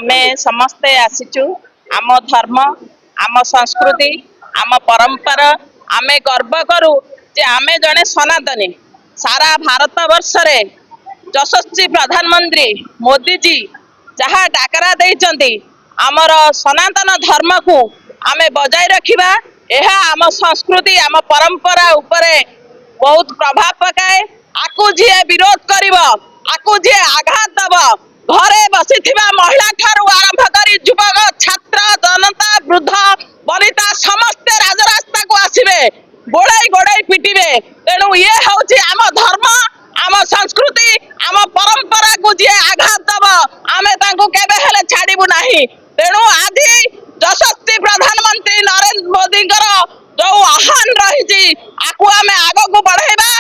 आमे समस्ते आसीचु आम धर्म आम संस्कृति आम परंपरा आमे गर्व करू जे आमे जने सनातनी सारा भारत वर्ष रे यशस्वी प्रधानमंत्री मोदी जी जहाँ डाकरा देइचंती आमर सनातन धर्म को आमे बजाय रखिबा एहा आम संस्कृति आम परंपरा उपरे बहुत प्रभाव पकाए आकु जी विरोध करिवो आकु जी आघात दबो घरे बसिथिबा महिला ठारू आरंभ करी युवक छात्र जनता वृद्ध वनिता समस्ते राजरास्ता को आसिबे गोड़ाई गोड़ाई पिटिबे तेणु ये होची आम धर्म आम संस्कृति आम परंपरा को जी आघात दबो आमे तांको केबे हेले छाड़िबु नाही तेणु आज यशस्वी प्रधानमंत्री नरेंद्र मोदी जो आह्वान रही आकु आमे आगो को बढ़ाइबा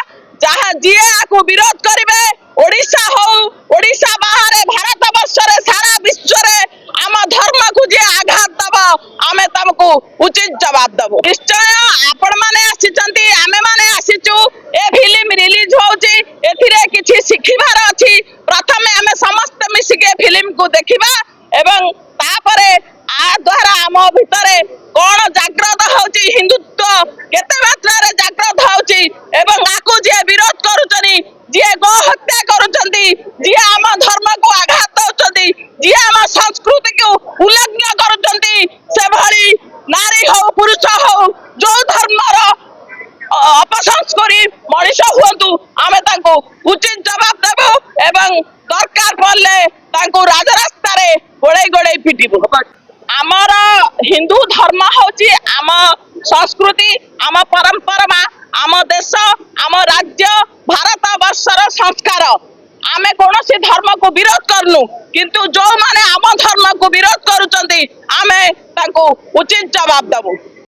जहाँ जी आकु विरोध करिवे ओडिशा हो ओडिशा बाहर भारत वर्ष रे सारा विश्व रे आम धर्म को जी आघात दबो आमे तमको उचित जवाब दबो निश्चय आपण माने आसीचंती आमे माने आसीचु ए फिल्म रिलीज होची एथिरे किछि सिखिबार अछि प्रथमे आमे समस्त मिसिके फिल्म को देखिबा एवं तापरे आ द्वारा आम भितरे कौन जागृत होची हिंदुत्व केते मात्रा रे जागृत होची एवं आकु जे विरोध करूचनी जे गो हत्या करूचंती जे आम धर्म को आघात दउचंती जे आम संस्कृति को उल्लंघन करूचंती से भली नारी हो पुरुष हो जो धर्मर अपसंस्कारी मनीष हुंतु आमे तांको उचित जवाब देबो एवं दरकार पड़ले तांको राजरास्ता रे गोड़े गोड़े पिटिबो आमर हिंदू धर्म होची आम संस्कृति आम परंपरा आम देश आम राज्य भारत वर्षर संस्कार आमे कौनसी धर्म को विरोध करनु किंतु जो माने आम धर्म को विरोध करूचंती आमे तांको उचित जवाब देबो।